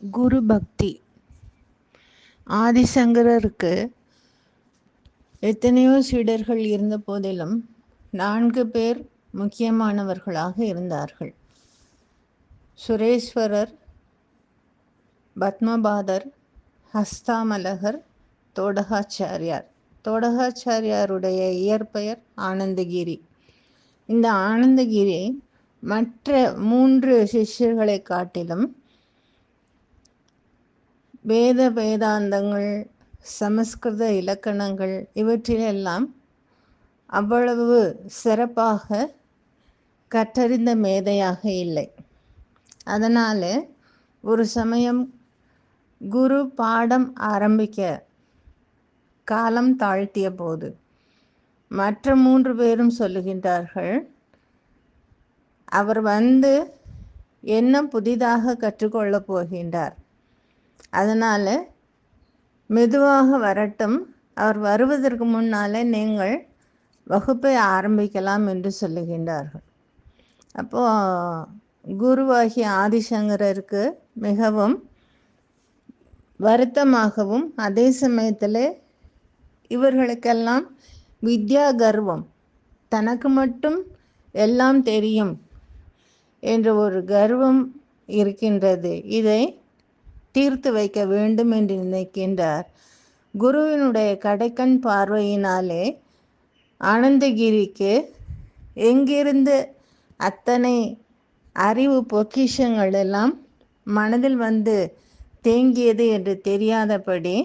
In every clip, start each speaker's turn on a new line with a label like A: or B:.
A: குரு பக்தி. ஆதிசங்கரருக்கு எத்தனையோ சீடர்கள் இருந்த போதிலும் 4 பேர் முக்கியமானவர்களாக இருந்தார்கள். சுரேஸ்வரர், பத்மபாதர், ஹஸ்தாமலகர், தோடகாச்சாரியார். தோடகாச்சாரியாருடைய இயற்பெயர் ஆனந்தகிரி. இந்த ஆனந்தகிரி மற்ற 3 சிஷ்யர்களை காட்டிலும் வேதாந்தங்கள், சமஸ்கிருத இலக்கணங்கள் இவற்றிலெல்லாம் அவ்வளவு சிறப்பாக கற்றறிந்த மேதையாக இல்லை. அதனால் ஒரு சமயம் குரு பாடம் ஆரம்பிக்க காலம் தாழ்த்திய போது மற்ற 3 பேரும் சொல்லுகின்றார்கள், அவர் என்ன புதிதாக கற்றுக்கொள்ளப் போகின்றார், அதனால் மெதுவாக வரட்டும், அவர் வருவதற்கு முன்னால் நீங்கள் வகுப்பை ஆரம்பிக்கலாம் என்று சொல்லுகின்றார்கள். அப்போது குருவாகிய ஆதிசங்கரருக்கு மிகவும் வருத்தமாகவும் அதே சமயத்தில் இவர்களுக்கெல்லாம் வித்யா கர்வம், தனக்கு மட்டும் எல்லாம் தெரியும் என்ற ஒரு கர்வம் இருக்கின்றது. இதை தீர்த்து வைக்க வேண்டும் என்று நினைக்கின்றார். குருவினுடைய கடைக்கண் பார்வையினாலே ஆனந்தகிரிக்கு எங்கிருந்து அத்தனை அறிவு பொக்கிஷங்கள் எல்லாம் மனதில் தேங்கியது என்று தெரியாதபடி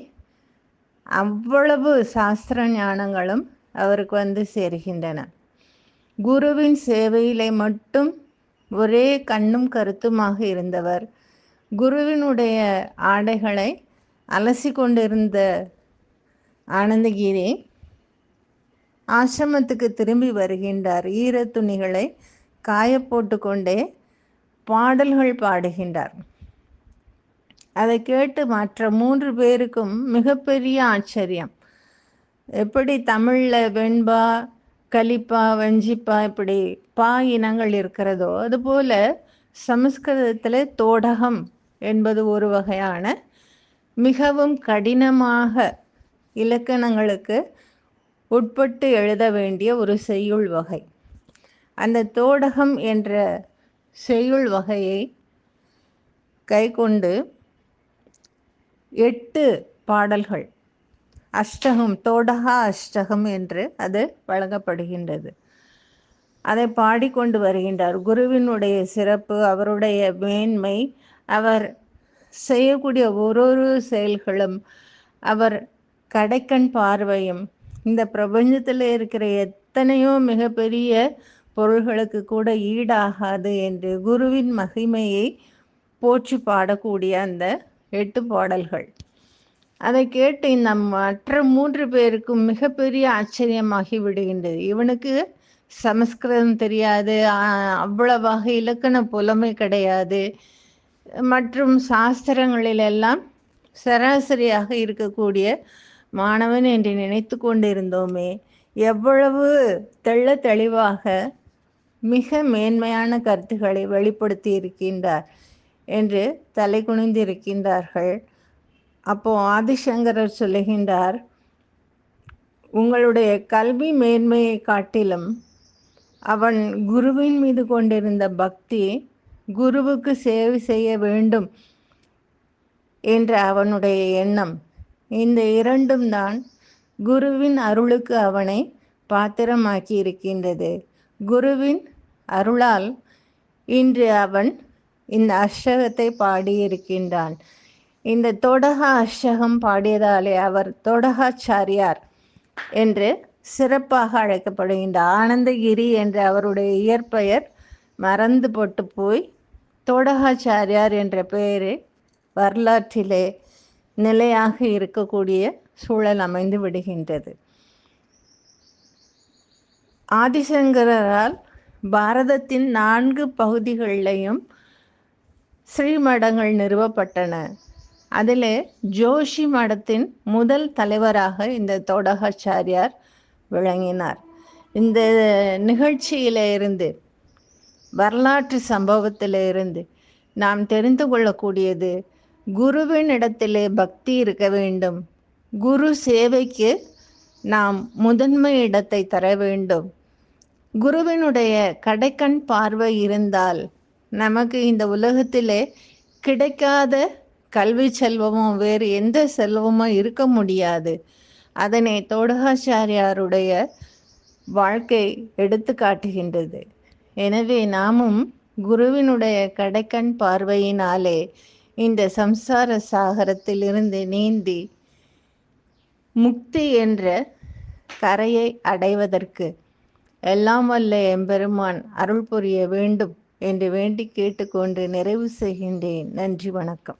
A: அவ்வளவு சாஸ்திர ஞானங்களும் அவருக்கு சேர்கின்றன. குருவின் சேவையிலே மட்டும் ஒரே கண்ணும் கருத்துமாக இருந்தவர். குருவினுடைய ஆடைகளை அலசி கொண்டிருந்த ஆனந்தகிரி ஆசிரமத்துக்கு திரும்பி வருகின்றார். ஈர துணிகளை காயப்போட்டு கொண்டே பாடல்கள் பாடுகின்றார். அதை கேட்டு மற்ற 3 பேருக்கும் மிகப்பெரிய ஆச்சரியம். எப்படி தமிழில் வெண்பா, கலிப்பா, வஞ்சிப்பா இப்படி பா இனங்கள் இருக்கிறதோ, அதுபோல சமஸ்கிருதத்தில் தோடகம் என்பது ஒரு வகையான மிகவும் கடினமாக இலக்கணங்களுக்கு உட்பட்டு எழுத வேண்டிய ஒரு செய்யுள் வகை. அந்த தோடகம் என்ற செய்யுள் வகையை கைக்கொண்டு 8 பாடல்கள், அஷ்டகம், தோடகா அஷ்டகம் என்று அது வழங்கப்படுகின்றது. அதை பாடிக்கொண்டு வருகின்றார். குருவினுடைய சிறப்பு, அவருடைய மேன்மை, அவர் செய்யக்கூடிய ஒரு செயல்களும், அவர் கடைக்கண் பார்வையும், இந்த பிரபஞ்சத்தில் இருக்கிற எத்தனையோ மிகப்பெரிய பொருள்களுக்கு கூட ஈடாகாது என்று குருவின் மகிமையை போற்றி பாடக்கூடிய அந்த 8 பாடல்கள். அதை கேட்டு இந்த மற்ற 3 பேருக்கும் மிகப்பெரிய ஆச்சரியமாகி விடுகின்றது. இவனுக்கு சமஸ்கிருதம் தெரியாது, அவ்வளவாக இலக்கண புலமை கிடையாது, மற்றும் சாஸ்திரங்களிலெல்லாம் சராசரியாக இருக்கக்கூடிய மாணவன் என்று நினைத்து கொண்டிருந்தோமே, எவ்வளவு தெளிவாக மிக மேன்மையான கருத்துக்களை வெளிப்படுத்தி இருக்கின்றார் என்று தலை குனிந்திருக்கின்றார்கள். அப்போது ஆதிசங்கரர் சொல்லுகின்றார், உங்களுடைய கல்வி மேன்மையை காட்டிலும் அவன் குருவின் மீது கொண்டிருந்த பக்தி, குருவுக்கு சேவை செய்ய வேண்டும் என்ற அவனுடைய எண்ணம், இந்த 2ம் தான் குருவின் அருளுக்கு அவனை பாத்திரமாக்கி இருக்கின்றது. குருவின் அருளால் இன்று அவன் இந்த அஷ்டகத்தை பாடியிருக்கின்றான். இந்த தோடகா அஷ்டகம் பாடியதாலே அவர் தோடகாச்சாரியார் என்று சிறப்பாக அழைக்கப்படுகின்றார். ஆனந்தகிரி என்ற அவருடைய இயற்பெயர் மறந்து போட்டு போய் தோடகாச்சாரியார் என்ற பெயரை வரலாற்றிலே நிலையாக இருக்கக்கூடிய சூழல் அமைந்து விடுகின்றது. ஆதிசங்கரால் பாரதத்தின் 4 பகுதிகளிலையும் ஸ்ரீமடங்கள் நிறுவப்பட்டன. அதில் ஜோஷி மடத்தின் முதல் தலைவராக இந்த தோடகாச்சாரியார் விளங்கினார். இந்த நிகழ்ச்சியிலிருந்து, வரலாற்று சம்பவத்திலிருந்து நாம் தெரிந்து கொள்ளக்கூடியது, குருவின் இடத்திலே பக்தி இருக்க வேண்டும். குரு சேவைக்கு நாம் முதன்மை இடத்தை தர வேண்டும். குருவினுடைய கடைக்கண் பார்வை இருந்தால் நமக்கு இந்த உலகத்திலே கிடைக்காத கல்வி செல்வமும் வேறு எந்த செல்வமும் இருக்க முடியாது. அதனை தோடகாச்சாரியாருடைய வாழ்க்கை எடுத்து காட்டுகின்றது. எனவே நாமும் குருவினுடைய கடைக்கண் பார்வையினாலே இந்த சம்சார சாகரத்திலிருந்து நீந்தி முக்தி என்ற கரையை அடைவதற்கு எல்லாம் வல்ல எம்பெருமான் அருள் புரிய வேண்டும் என்று வேண்டி கேட்டுக்கொண்டு நிறைவு செய்கின்றேன். நன்றி, வணக்கம்.